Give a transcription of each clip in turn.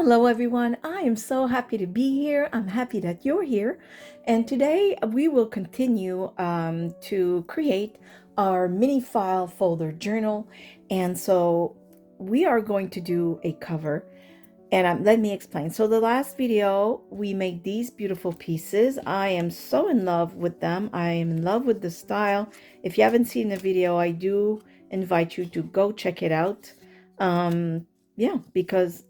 Hello, everyone. I am so happy to be here. I'm happy that you're here. And today we will continue to create our mini file folder journal. And so we are going to do a cover. And let me explain. So the last video, we made these beautiful pieces. I am so in love with them. I am in love with the style. If you haven't seen the video, I do invite you to go check it out. Yeah, because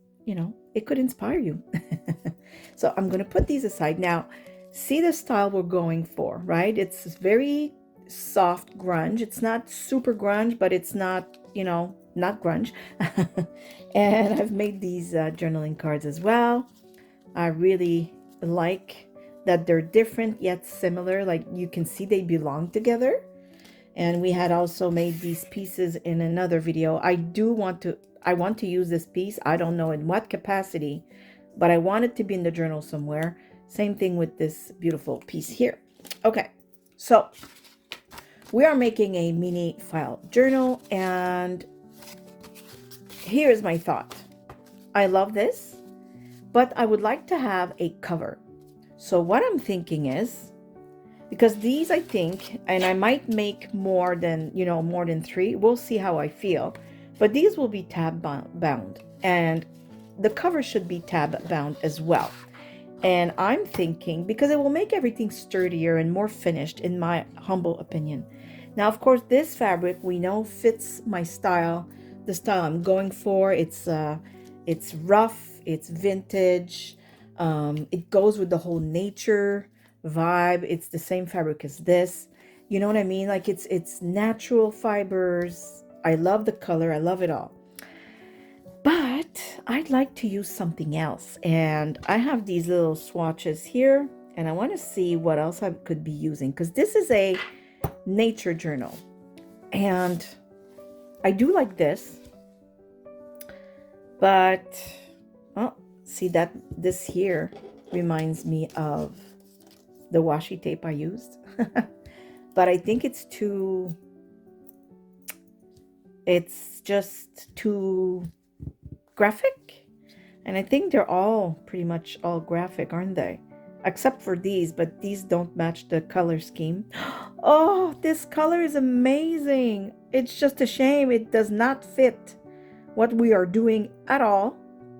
it could inspire you. So I'm going to put these aside. Now, see the style we're going for, right? It's very soft grunge. It's not super grunge, but it's not, not grunge. And I've made these journaling cards as well. I really like that they're different yet similar. Like you can see they belong together. And we had also made these pieces in another video. I want to use this piece. I don't know in what capacity, but I want it to be in the journal somewhere. Same thing with this beautiful piece here. Okay, so we are making a mini file journal, and here is my thought. I love this, but I would like to have a cover. So what I'm thinking is, because these I think, and I might make more than 3. We'll see how I feel. But these will be tab bound, and the cover should be tab bound as well. And I'm thinking, because it will make everything sturdier and more finished, in my humble opinion. Now, of course, this fabric we know fits my style, the style I'm going for. It's rough, it's vintage, it goes with the whole nature vibe. It's the same fabric as this. You know what I mean? Like it's natural fibers. I love the color. I love it all. But I'd like to use something else. And I have these little swatches here. And I want to see what else I could be using. Because this is a nature journal. And I do like this. But, see that this here reminds me of the washi tape I used. But I think it's just too graphic. And I think they're all pretty much all graphic, aren't they? Except for these, but these don't match the color scheme. Oh, this color is amazing. It's just a shame it does not fit what we are doing at all,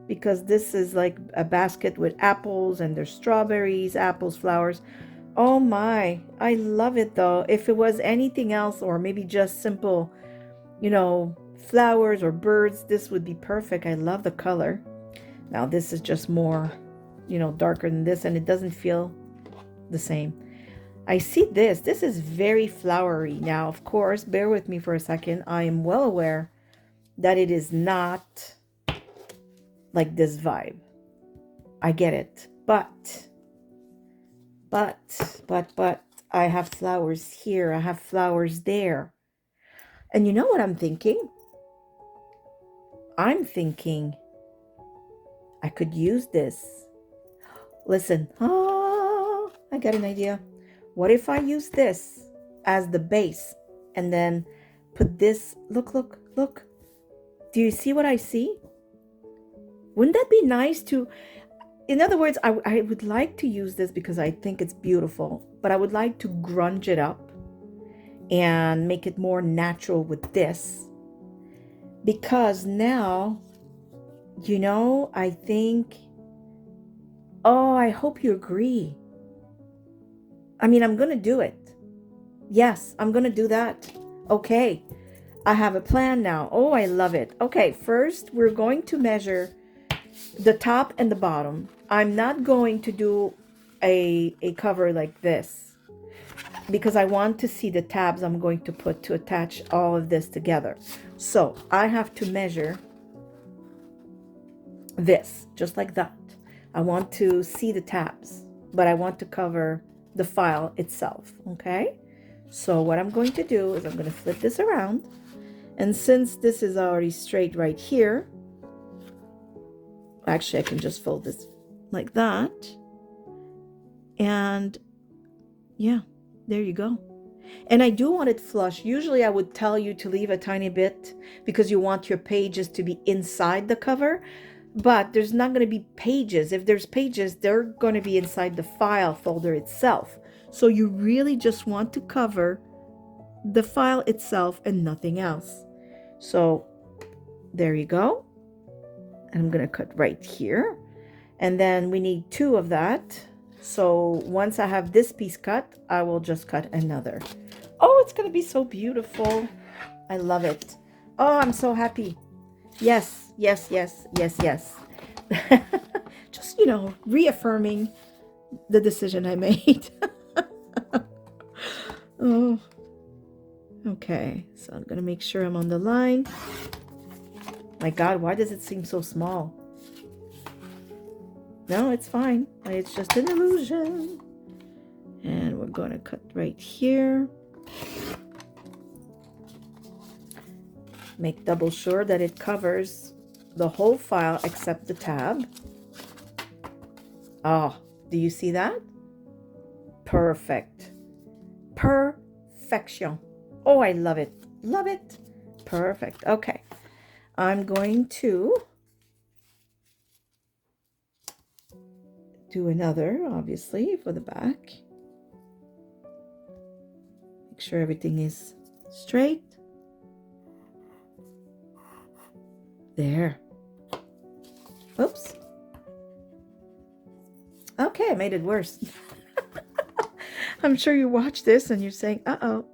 because this is like a basket with apples, and there's strawberries, apples, flowers. Oh my, I love it though. If it was anything else, or maybe just simple, flowers or birds, this would be perfect. I love the color. Now this is just more, darker than this, and it doesn't feel the same. I see this. This is very flowery. Now, of course, bear with me for a second. I am well aware that it is not like this vibe. I get it. But I have flowers here. I have flowers there. And you know what I'm thinking? I'm thinking I could use this. Listen. Oh, I got an idea. What if I use this as the base and then put this? Look. Do you see what I see? Wouldn't that be nice to... In other words, I would like to use this because I think it's beautiful, but I would like to grunge it up and make it more natural with this. Because now, I think... Oh, I hope you agree. I mean, I'm going to do it. Yes, I'm going to do that. Okay, I have a plan now. Oh, I love it. Okay, first we're going to measure the top and the bottom. I'm not going to do a cover like this because I want to see the tabs I'm going to put to attach all of this together. So I have to measure this just like that. I want to see the tabs, but I want to cover the file itself. Okay, so what I'm going to do is I'm going to flip this around, and since this is already straight right here, actually I can just fold this like that, and yeah, there you go. And I do want it flush. Usually I would tell you to leave a tiny bit because you want your pages to be inside the cover, but there's not going to be pages. If there's pages, they're going to be inside the file folder itself. So you really just want to cover the file itself and nothing else. So there you go. And I'm going to cut right here. And then we need 2 of that. So once I have this piece cut, I will just cut another. Oh, it's going to be so beautiful. I love it. Oh, I'm so happy. Yes, yes, yes, yes, yes. Just, reaffirming the decision I made. Oh, okay. So I'm going to make sure I'm on the line. My God, why does it seem so small? No, it's fine. It's just an illusion. And we're going to cut right here. Make double sure that it covers the whole file except the tab. Oh, do you see that? Perfect. Perfection. Oh, I love it. Love it. Perfect. Okay. I'm going to do another, obviously, for the back. Make sure everything is straight. There. Oops. Okay, I made it worse. I'm sure you watch this and you're saying, uh-oh.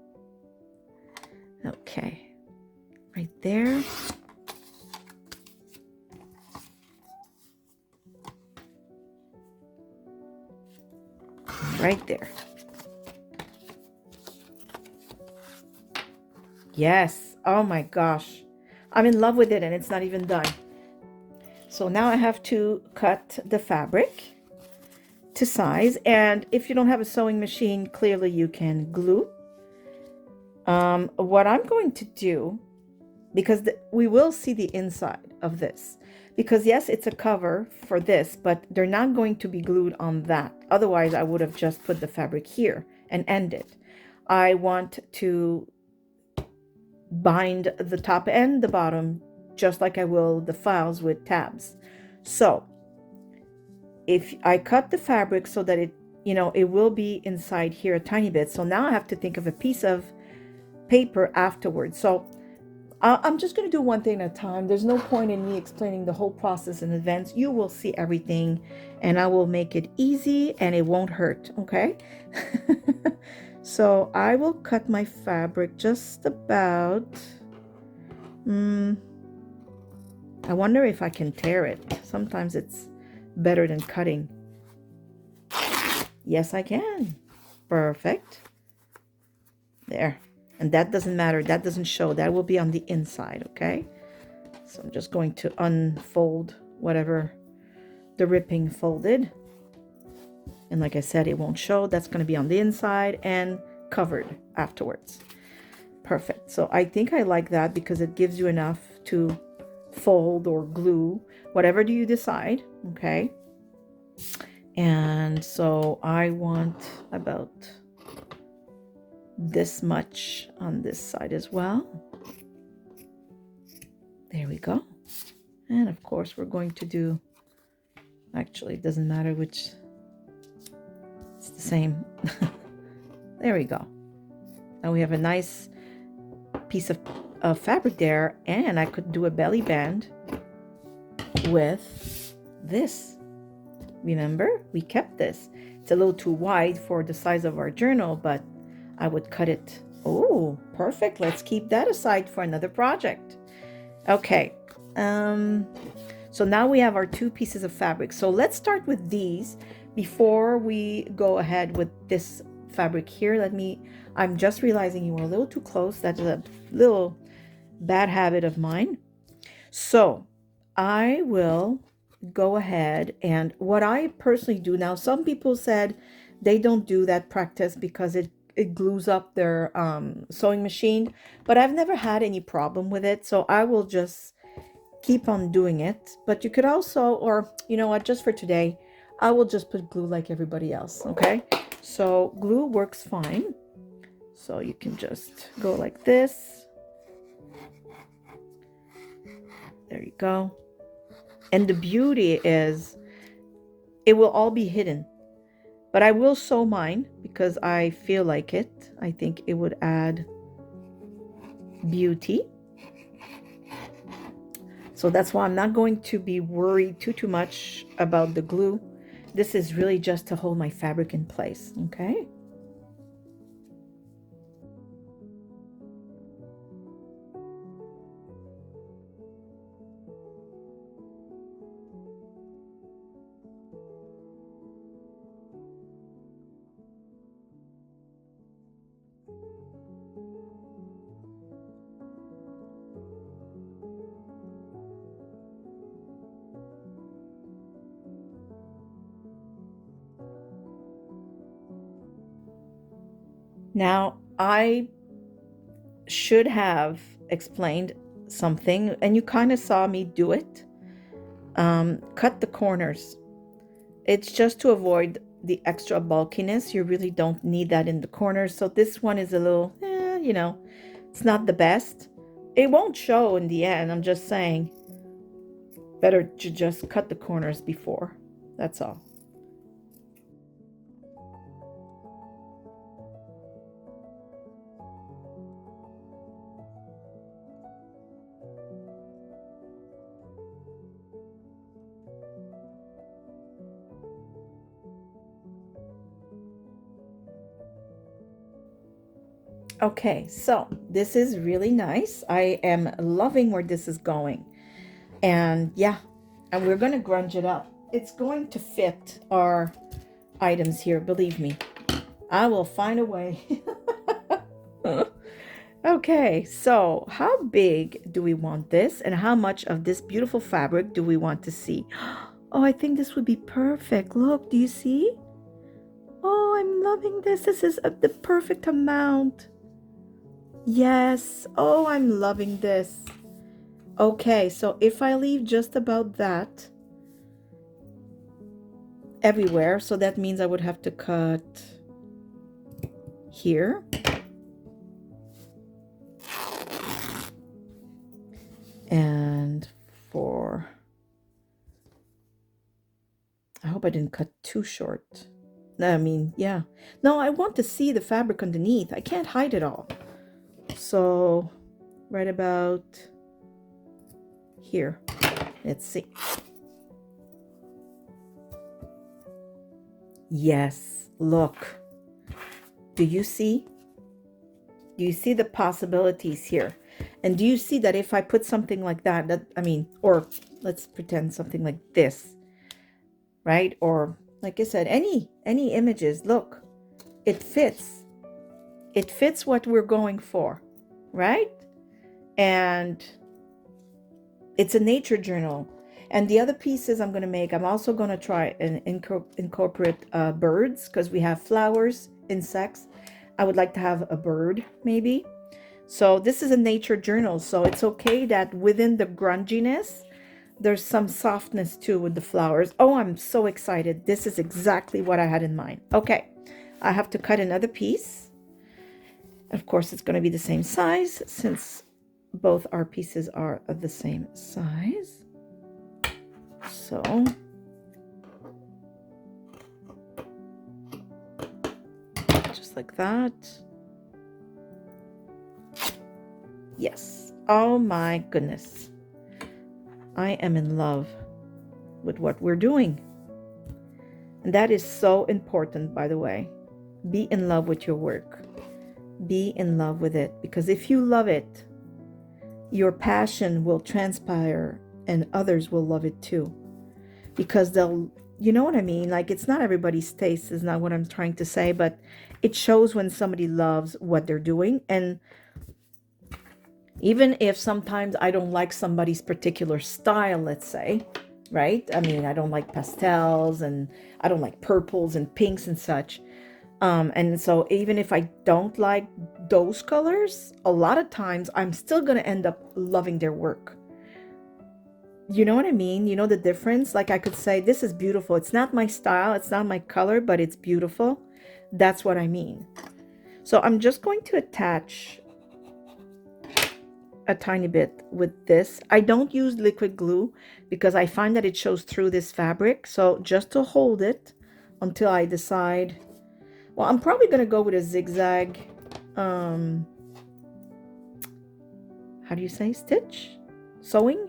Okay. Right there. Right there. Yes. Oh my gosh. I'm in love with it and it's not even done. So now I have to cut the fabric to size. And if you don't have a sewing machine, clearly you can glue. What I'm going to do, because we will see the inside of this, because yes, it's a cover for this, but they're not going to be glued on that. Otherwise, I would have just put the fabric here and end it. I want to bind the top and the bottom just like I will the files with tabs. So if I cut the fabric so that it will be inside here a tiny bit. So now I have to think of a piece of paper afterwards. So I'm just going to do one thing at a time. There's no point in me explaining the whole process in advance. You will see everything and I will make it easy and it won't hurt. Okay. So I will cut my fabric just about, I wonder if I can tear it. Sometimes it's better than cutting. Yes, I can. Perfect. There. And that doesn't matter. That doesn't show. That will be on the inside, okay? So I'm just going to unfold whatever the ripping folded. And like I said, it won't show. That's going to be on the inside and covered afterwards. Perfect. So I think I like that because it gives you enough to fold or glue, whatever do you decide, okay? And so I want about this much on this side as well. There we go. And of course we're going to do, actually it doesn't matter which, it's the same. There we go. Now we have a nice piece of fabric there, and I could do a belly band with this. Remember, we kept this. It's a little too wide for the size of our journal, but I would cut it. Oh, perfect. Let's keep that aside for another project. Okay. So now we have our 2 pieces of fabric. So let's start with these before we go ahead with this fabric here. I'm just realizing you were a little too close. That's a little bad habit of mine. So I will go ahead, and what I personally do now, some people said they don't do that practice because it glues up their sewing machine, but I've never had any problem with it, so I will just keep on doing it. But you could also, or you know what, just for today I will just put glue like everybody else. Okay, so glue works fine. So you can just go like this. There you go. And the beauty is it will all be hidden. But I will sew mine because I feel like it. I think it would add beauty. So that's why I'm not going to be worried too much about the glue. This is really just to hold my fabric in place, okay? Now, I should have explained something, and you kind of saw me do it. Cut the corners. It's just to avoid the extra bulkiness. You really don't need that in the corners. So this one is a little, it's not the best. It won't show in the end. I'm just saying, better to just cut the corners before. That's all. Okay, so this is really nice. I am loving where this is going. And yeah, and we're going to grunge it up. It's going to fit our items here, believe me. I will find a way. Okay, so how big do we want this and how much of this beautiful fabric do we want to see? Oh, I think this would be perfect. Look, do you see? Oh, I'm loving this. This is the perfect amount. Yes. Oh, I'm loving this. Okay, so if I leave just about that everywhere, so that means I would have to cut here. And I hope I didn't cut too short. I mean, yeah. No, I want to see the fabric underneath. I can't hide it all. So, right about here. Let's see. Yes, look. Do you see? Do you see the possibilities here? And do you see that if I put something like that, or let's pretend something like this, right? Or like I said, any images, look, it fits. It fits what we're going for, right? And it's a nature journal. And the other pieces I'm going to make, I'm also going to try and incorporate birds because we have flowers, insects. I would like to have a bird maybe. So this is a nature journal. So it's okay that within the grunginess, there's some softness too with the flowers. Oh, I'm so excited. This is exactly what I had in mind. Okay, I have to cut another piece. Of course, it's going to be the same size since both our pieces are of the same size. So just like that. Yes. Oh my goodness. I am in love with what we're doing. And that is so important, by the way. Be in love with your work. Be in love with it. Because if you love it, your passion will transpire and others will love it too. Because you know what I mean? Like, it's not everybody's taste, is not what I'm trying to say, but it shows when somebody loves what they're doing. And even if sometimes I don't like somebody's particular style, let's say, right? I mean, I don't like pastels and I don't like purples and pinks and such. And so even if I don't like those colors, a lot of times I'm still going to end up loving their work. You know what I mean? You know the difference? Like I could say, this is beautiful. It's not my style. It's not my color, but it's beautiful. That's what I mean. So I'm just going to attach a tiny bit with this. I don't use liquid glue because I find that it shows through this fabric. So just to hold it until I decide, well, I'm probably going to go with a zigzag, how do you say, stitch? Sewing?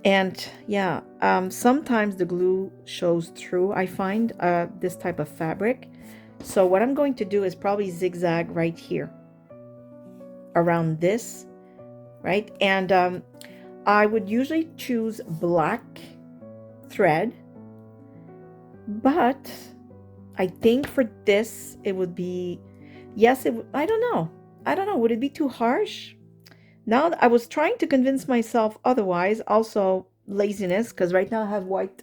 And yeah, sometimes the glue shows through, I find, this type of fabric. So what I'm going to do is probably zigzag right here around this, right? And I would usually choose black thread, but I think for this it would be, yes, I don't know. Would it be too harsh? Now I was trying to convince myself otherwise, also laziness, because right now I have white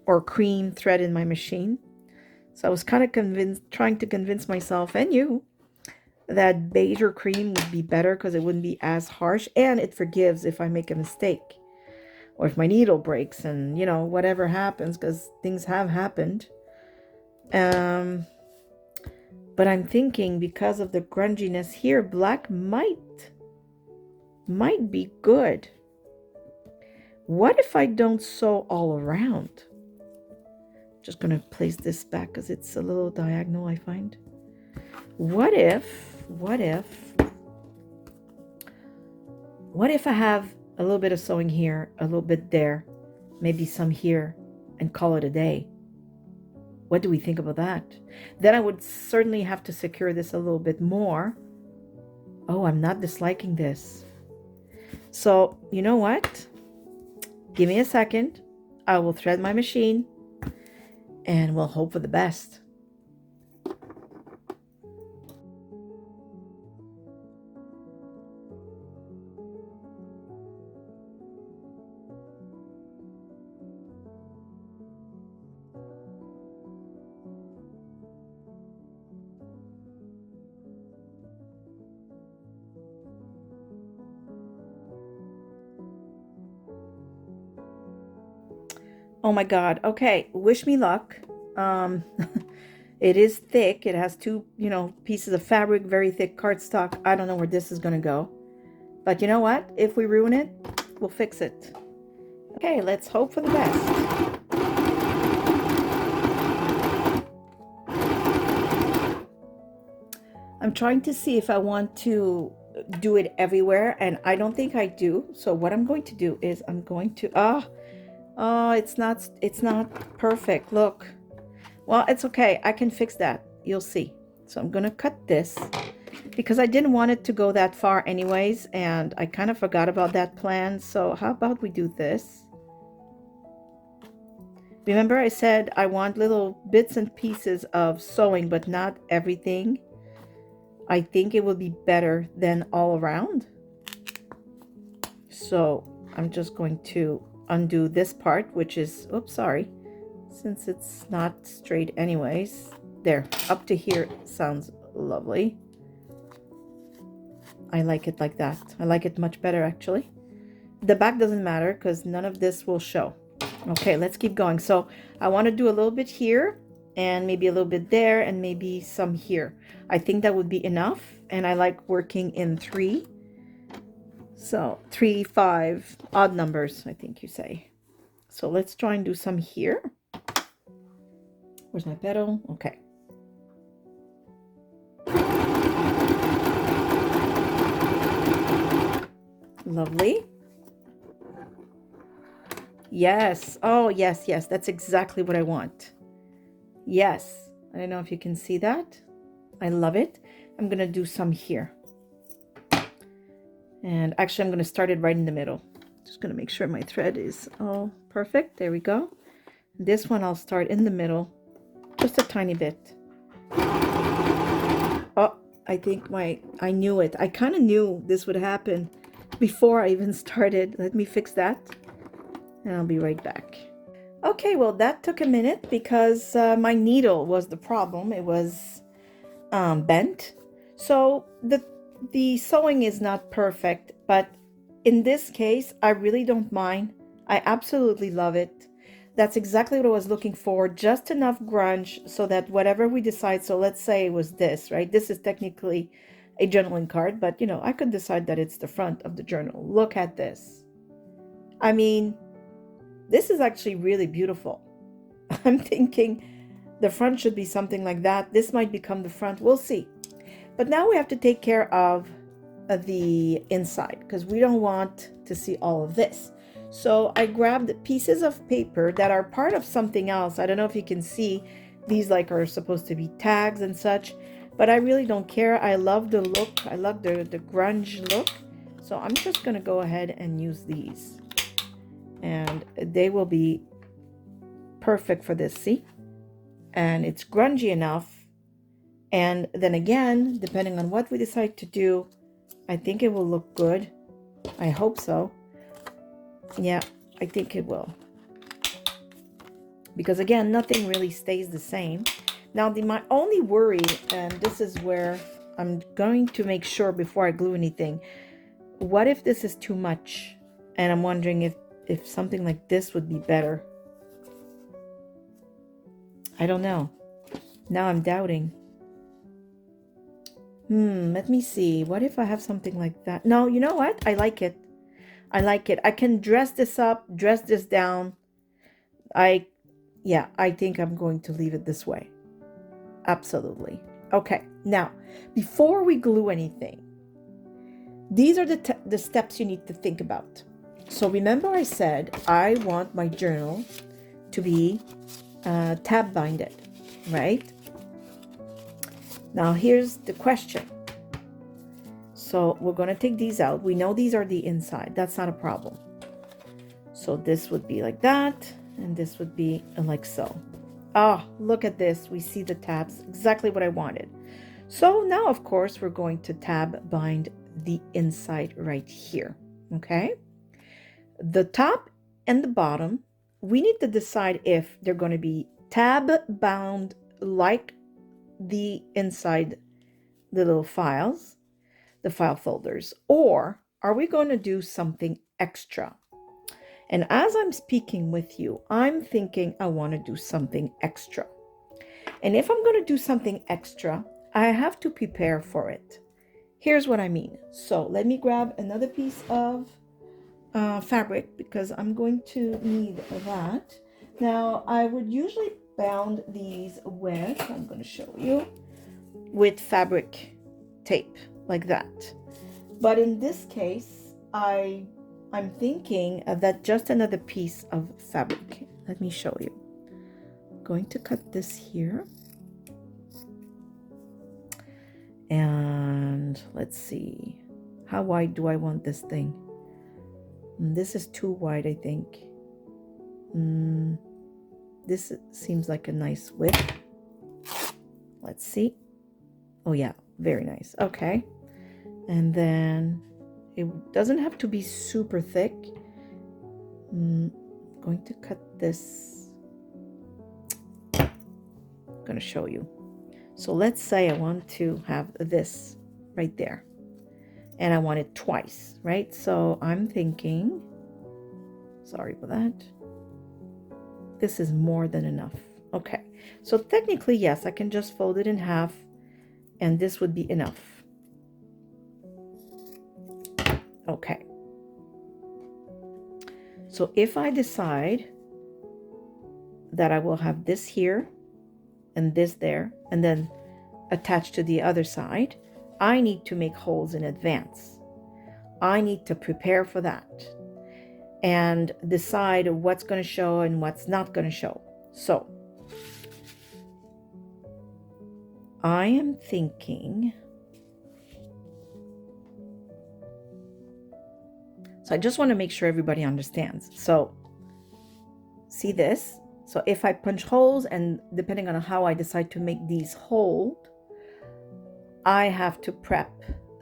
or cream thread in my machine. So I was kind of trying to convince myself and you that beige or cream would be better because it wouldn't be as harsh, and it forgives if I make a mistake or if my needle breaks and, you know, whatever happens, because things have happened. But I'm thinking because of the grunginess here, black might be good. What if I don't sew all around? Just gonna place this back because it's a little diagonal, I find. What if I have a little bit of sewing here, a little bit there, maybe some here, and call it a day? What do we think about that? Then I would certainly have to secure this a little bit more. Oh, I'm not disliking this. So, you know what? Give me a second. I will thread my machine and we'll hope for the best. Oh my God. Okay. Wish me luck. Um, it is thick. It has two, pieces of fabric, very thick cardstock. I don't know where this is going to go. But you know what? If we ruin it, we'll fix it. Okay, let's hope for the best. I'm trying to see if I want to do it everywhere, and I don't think I do. So what I'm going to do is I'm going to, it's not perfect. Look. Well, it's okay. I can fix that. You'll see. So I'm going to cut this because I didn't want it to go that far anyways, and I kind of forgot about that plan. So how about we do this? Remember I said I want little bits and pieces of sewing, but not everything. I think it will be better than all around. So I'm just going to undo this part, which is, oops, sorry, since it's not straight anyways. There, up to here sounds lovely. I like it like that. I like it much better, actually. The back doesn't matter because none of this will show. Okay, let's keep going. So I want to do a little bit here and maybe a little bit there and maybe some here. I think that would be enough, and I like working in 3. So 3, 5, odd numbers, I think you say. So let's try and do some here. Where's my petal? Okay. Lovely. Yes. Oh, yes, yes. That's exactly what I want. Yes. I don't know if you can see that. I love it. I'm going to do some here. And actually, I'm going to start it right in the middle. Just going to make sure my thread is all perfect. There we go. This one I'll start in the middle. Just a tiny bit. Oh, I think I knew it. I kind of knew this would happen before I even started. Let me fix that. And I'll be right back. Okay, well, that took a minute because my needle was the problem. It was bent. So the sewing is not perfect, but in this case, I really don't mind. I absolutely love it. That's exactly what I was looking for. Just enough grunge so that whatever we decide, so let's say it was this, right? This is technically a journaling card, but you know, I could decide that it's the front of the journal. Look at this. I mean, this is actually really beautiful. I'm thinking the front should be something like that. This might become the front. We'll see. But now we have to take care of the inside because we don't want to see all of this. So I grabbed pieces of paper that are part of something else. I don't know if you can see these like are supposed to be tags and such, but I really don't care. I love the look. I love the grunge look. So I'm just going to go ahead and use these. And they will be perfect for this, see? And it's grungy enough. And then again, depending on what we decide to do, I think it will look good. I hope so. Yeah, I think it will. Because again, nothing really stays the same. Now, my only worry, and this is where I'm going to make sure before I glue anything, what if this is too much? And I'm wondering if something like this would be better. I don't know. Now I'm doubting. Let me see. What if I have something like that? No, you know what? I like it. I like it. I can dress this up, dress this down. I think I'm going to leave it this way. Absolutely. Okay, now, before we glue anything, these are the steps you need to think about. So remember I said I want my journal to be tab binded, right? Now here's the question. So we're going to take these out. We know these are the inside. That's not a problem. So this would be like that, and this would be like so. Oh, look at this. We see the tabs, exactly what I wanted. So now, of course, we're going to tab bind the inside right here, okay? The top and the bottom, we need to decide if they're going to be tab bound like the inside, the little files, the file folders, or are we going to do something extra? And as I'm speaking with you, I'm thinking I want to do something extra. And if I'm going to do something extra, I have to prepare for it. Here's what I mean. So let me grab another piece of fabric because I'm going to need that. Now, I would usually bound these with, I'm going to show you, with fabric tape like that. But in this case, I'm thinking that just another piece of fabric. Let me show you. I'm going to cut this here. And let's see. How wide do I want this thing? This is too wide, I think. This seems like a nice width. Let's see. Oh yeah, very nice. Okay. And then it doesn't have to be super thick. I'm going to cut this. I'm going to show you. So let's say I want to have this right there. And I want it twice, right? So I'm thinking, sorry for that. This is more than enough. Okay. So technically, yes, I can just fold it in half and this would be enough. Okay. So if I decide that I will have this here and this there and then attached to the other side, I need to make holes in advance. I need to prepare for that and decide what's going to show and what's not going to show. So I am thinking, so I just want to make sure everybody understands. So see this? So if I punch holes and depending on how I decide to make these hold, I have to prep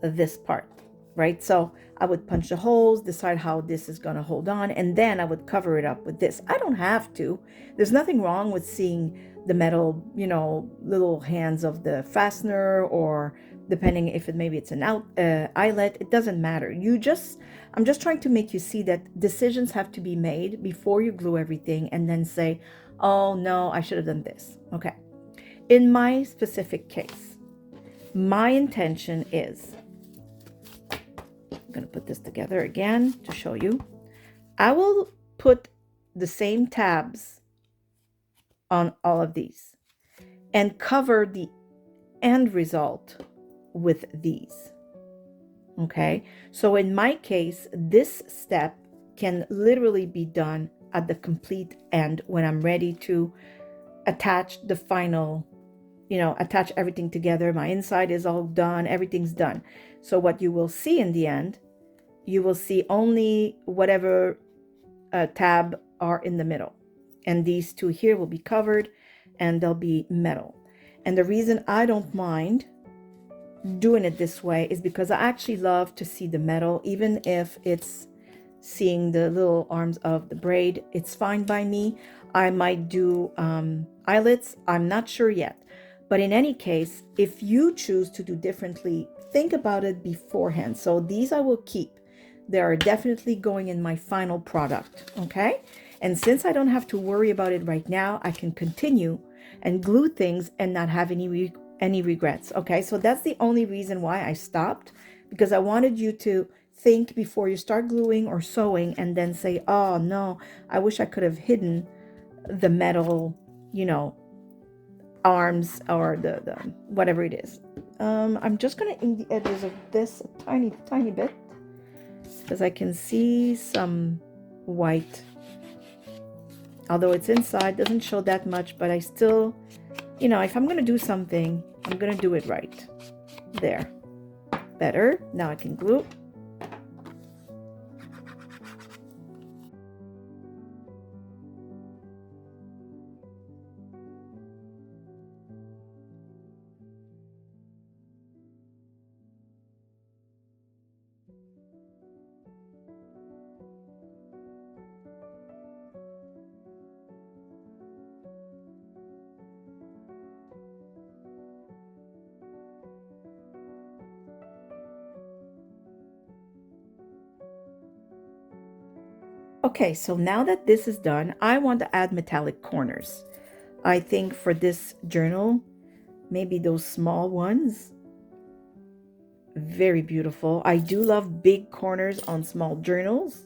this part, right? So I would punch the holes, decide how this is going to hold on, and then I would cover it up with this. I don't have to. There's nothing wrong with seeing the metal, you know, little hands of the fastener, or depending if maybe it's an eyelet, it doesn't matter. I'm just trying to make you see that decisions have to be made before you glue everything and then say, oh no, I should have done this. Okay. In my specific case, my intention is, I'm going to put this together again to show you. I will put the same tabs on all of these and cover the end result with these. Okay, so in my case, this step can literally be done at the complete end when I'm ready to attach the final, attach everything together. My inside is all done, everything's done. So what you will see in the end, you will see only whatever tab are in the middle. And these two here will be covered and they'll be metal. And the reason I don't mind doing it this way is because I actually love to see the metal, even if it's seeing the little arms of the braid. It's fine by me. I might do eyelets. I'm not sure yet. But in any case, if you choose to do differently, think about it beforehand. So these I will keep. They are definitely going in my final product, okay? And since I don't have to worry about it right now, I can continue and glue things and not have any regrets, okay? So that's the only reason why I stopped, because I wanted you to think before you start gluing or sewing and then say, oh no, I wish I could have hidden the metal, arms or the whatever it is. I'm just gonna ink the edges of this a tiny bit because I can see some white. Although it's inside, doesn't show that much, but I still, if I'm gonna do something, I'm gonna do it right. There. Better. Now I can glue. Okay, so now that this is done, I want to add metallic corners. I think for this journal, maybe those small ones, very beautiful. I do love big corners on small journals.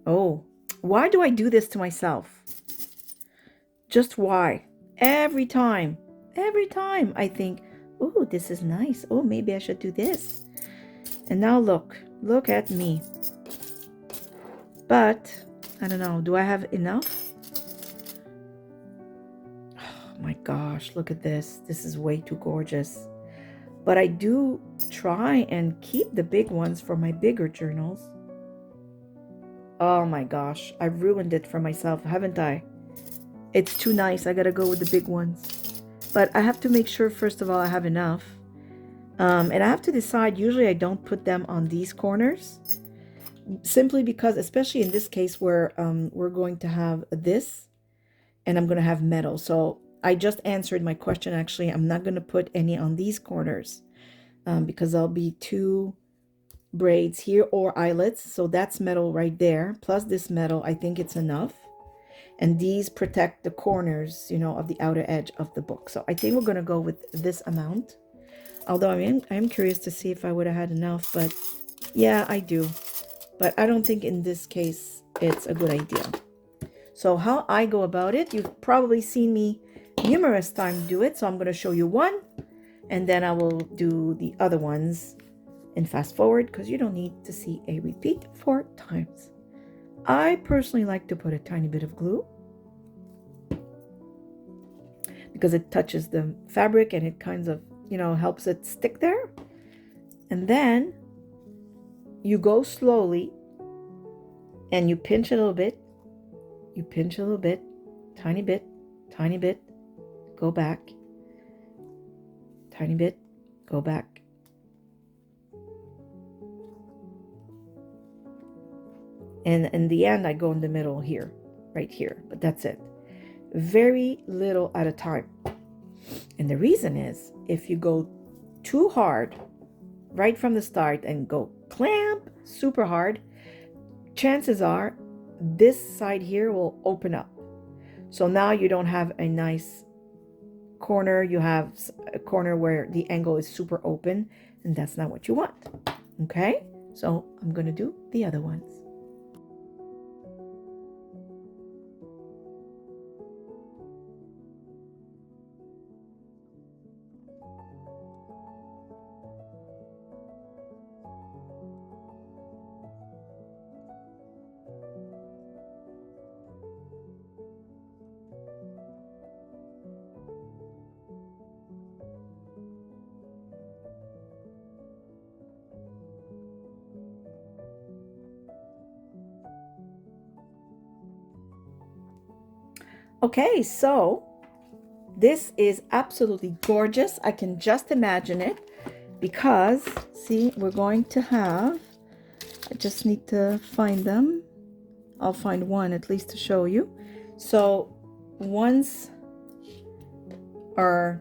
Oh, why do I do this to myself? Just why? Every time I think, oh, this is nice. Oh, maybe I should do this. And now look at me. But I don't know, do I have enough? Oh my gosh, look at this. This is way too gorgeous. But I do try and keep the big ones for my bigger journals. Oh my gosh, I've ruined it for myself, haven't I? It's too nice. I gotta go with the big ones. But I have to make sure, first of all, I have enough. And I have to decide, usually I don't put them on these corners. Simply because, especially in this case where we're going to have this and I'm going to have metal. So I just answered my question. Actually, I'm not going to put any on these corners because there'll be two braids here or eyelets. So that's metal right there. Plus this metal, I think it's enough. And these protect the corners, of the outer edge of the book. So I think we're going to go with this amount. Although I'm curious to see if I would have had enough, but yeah, I do. But I don't think in this case it's a good idea. So how I go about it, you've probably seen me numerous times do it. So I'm going to show you one and then I will do the other ones and fast forward because you don't need to see a repeat 4 times. I personally like to put a tiny bit of glue because it touches the fabric and it kind of, helps it stick there. And then you go slowly and you pinch a little bit. You pinch a little bit, tiny bit, go back, tiny bit, go back. And in the end, I go in the middle here, right here, but that's it. Very little at a time. And the reason is, if you go too hard right from the start and go clamp super hard, chances are this side here will open up. So now you don't have a nice corner you have a corner where the angle is super open, and that's not what you want. Okay, so I'm gonna do the other ones. Okay, so this is absolutely gorgeous. I can just imagine it because, see, we're going to have, I just need to find them. I'll find one at least to show you. So once our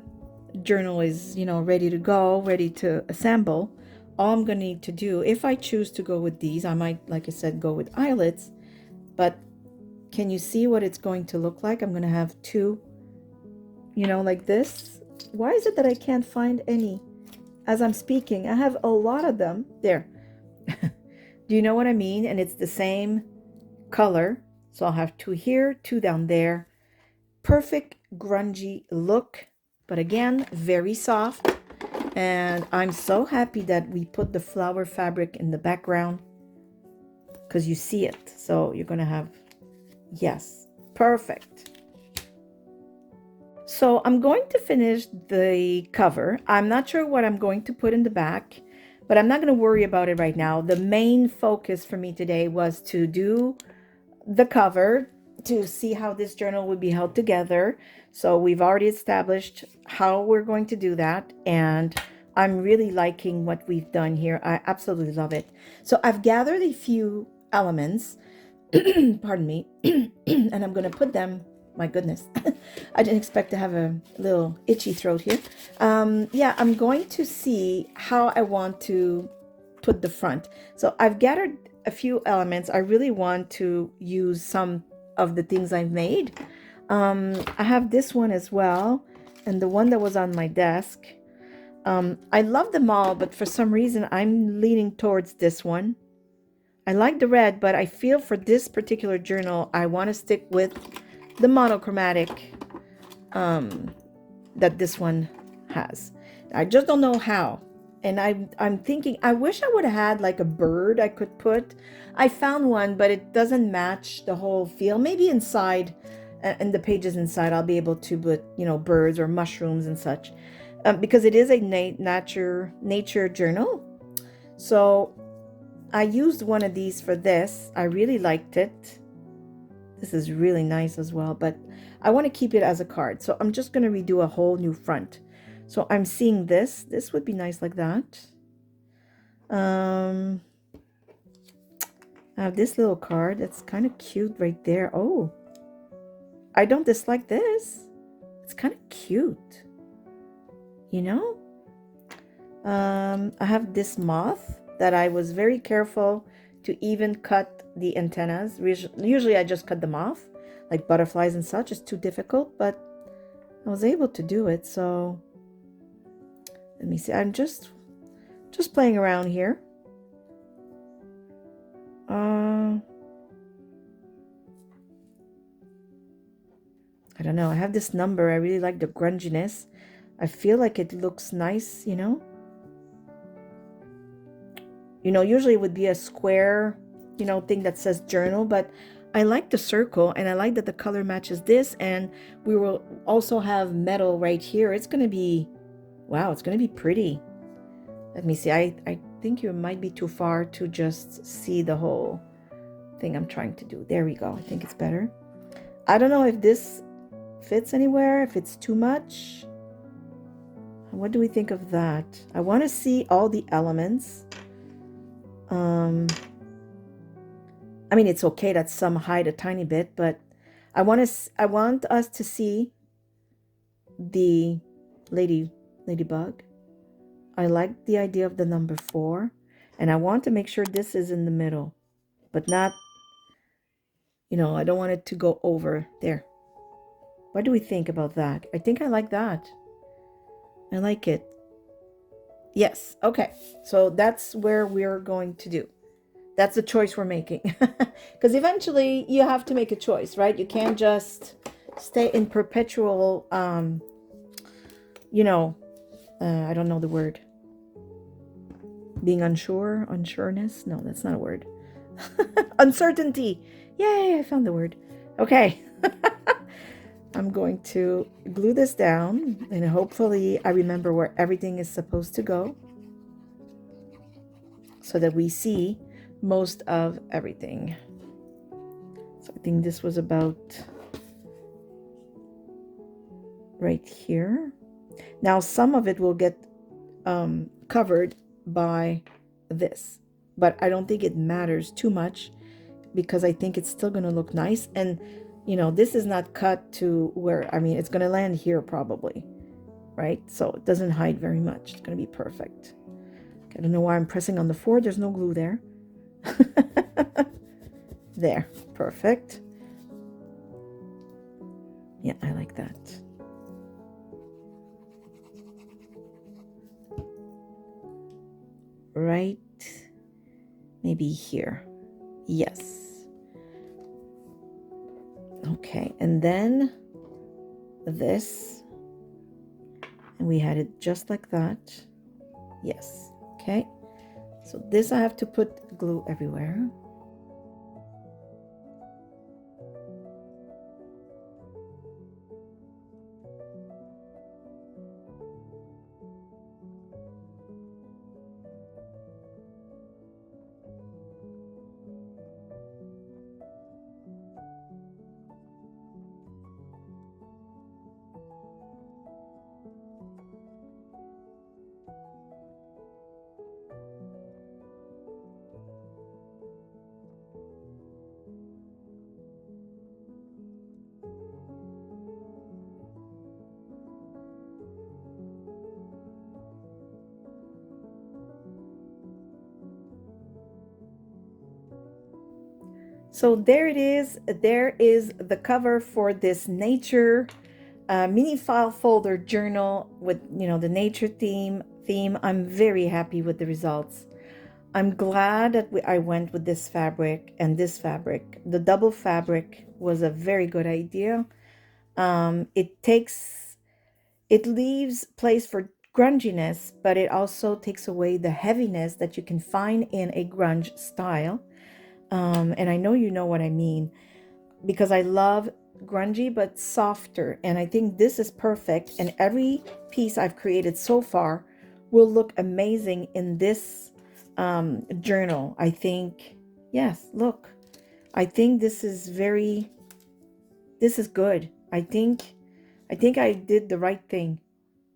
journal is, ready to go, ready to assemble, all I'm going to need to do, if I choose to go with these, I might, like I said, go with eyelets, but can you see what it's going to look like? I'm going to have two, like this. Why is it that I can't find any as I'm speaking? I have a lot of them. There. Do you know what I mean? And it's the same color. So I'll have two here, two down there. Perfect grungy look, but again, very soft. And I'm so happy that we put the flower fabric in the background because you see it. So you're going to have, yes, perfect. So I'm going to finish the cover. I'm not sure what I'm going to put in the back, but I'm not going to worry about it right now. The main focus for me today was to do the cover, to see how this journal would be held together. So we've already established how we're going to do that, and I'm really liking what we've done here. I absolutely love it. So I've gathered a few elements, pardon me, and I'm going to put them, my goodness, I didn't expect to have a little itchy throat here. Yeah, I'm going to see how I want to put the front. So I've gathered a few elements. I really want to use some of the things I've made. I have this one as well, and the one that was on my desk. I love them all, but for some reason I'm leaning towards this one. I like the red, but I feel for this particular journal I want to stick with the monochromatic that this one has. I just don't know how. And I'm thinking, I wish I would have had like a bird I could put. I found one, but it doesn't match the whole feel. Maybe inside, in the pages inside, I'll be able to put, birds or mushrooms and such. Because it is a nature journal. So I used one of these for this. I really liked it. This is really nice as well, but I want to keep it as a card. So I'm just going to redo a whole new front. So I'm seeing this. This would be nice like that. I have this little card that's kind of cute right there. Oh, I don't dislike this. It's kind of cute. I have this moth that I was very careful to even cut the antennas. Usually I just cut them off, like butterflies and such. It's too difficult, but I was able to do it. So let me see. I'm just playing around here. I don't know. I have this number. I really like the grunginess. I feel like it looks nice, usually it would be a square, thing that says journal, but I like the circle, and I like that the color matches this, and we will also have metal right here. It's going to be, wow, it's going to be pretty. Let me see. I think you might be too far to just see the whole thing I'm trying to do. There we go. I think it's better. I don't know if this fits anywhere, if it's too much. What do we think of that? I want to see all the elements. I mean, it's okay that some hide a tiny bit, but I want us to see the ladybug. I like the idea of the number 4, and I want to make sure this is in the middle, but not, I don't want it to go over there. What do we think about that? I think I like that. I like it. Yes. Okay. So that's where we're going to do. That's the choice we're making. Because eventually you have to make a choice, right? You can't just stay in perpetual, you know, I don't know the word. Being unsure, unsureness. No, that's not a word. Uncertainty. Yay, I found the word. Okay. I'm going to glue this down and hopefully I remember where everything is supposed to go so that we see most of everything. So I think this was about right here. Now some of it will get covered by this, but I don't think it matters too much because I think it's still going to look nice. And you know, this is not cut to where, I mean, it's going to land here probably, right? So it doesn't hide very much. It's going to be perfect. Okay, I don't know why I'm pressing on the 4. There's no glue there. There, perfect. Yeah, I like that. Right, maybe here. Yes. Okay, and then this, and we had it just like that. Yes. Okay, so this I have to put glue everywhere. So there it is. There is the cover for this nature mini file folder journal with, you know, the nature theme. I'm very happy with the results. I'm glad that I went with this fabric and this fabric. The double fabric was a very good idea. It leaves place for grunginess, but it also takes away the heaviness that you can find in a grunge style. And I know you know what I mean, because I love grungy but softer, and I think this is perfect, and every piece I've created so far will look amazing in this journal. I think, yes, look, I think this is good. I think I did the right thing.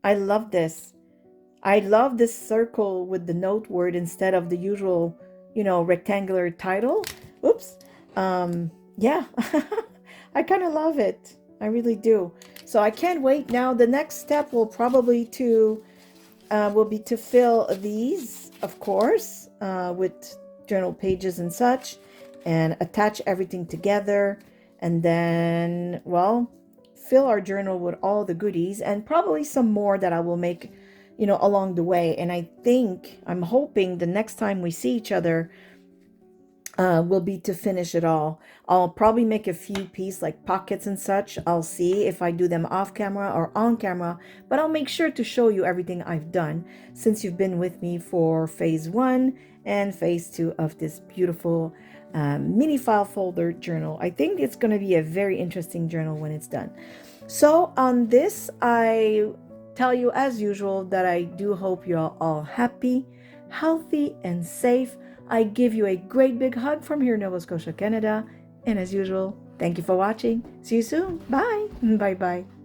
I love this. I love this circle with the note word instead of the usual, you know, rectangular title. Oops. Yeah, I kind of love it. I really do. So I can't wait now. The next step will probably will be to fill these, of course, with journal pages and such, and attach everything together, and then, well, fill our journal with all the goodies and probably some more that I will make, you know, along the way. And I'm hoping the next time we see each other will be to finish it all. I'll probably make a few pieces like pockets and such. I'll see if I do them off camera or on camera, but I'll make sure to show you everything I've done since you've been with me for phase 1 and phase 2 of this beautiful mini file folder journal. I think it's going to be a very interesting journal when it's done. So on this, I tell you as usual that I do hope you're all happy, healthy, and safe. I give you a great big hug from here in Nova Scotia, Canada. And as usual, thank you for watching. See you soon. Bye. Bye-bye.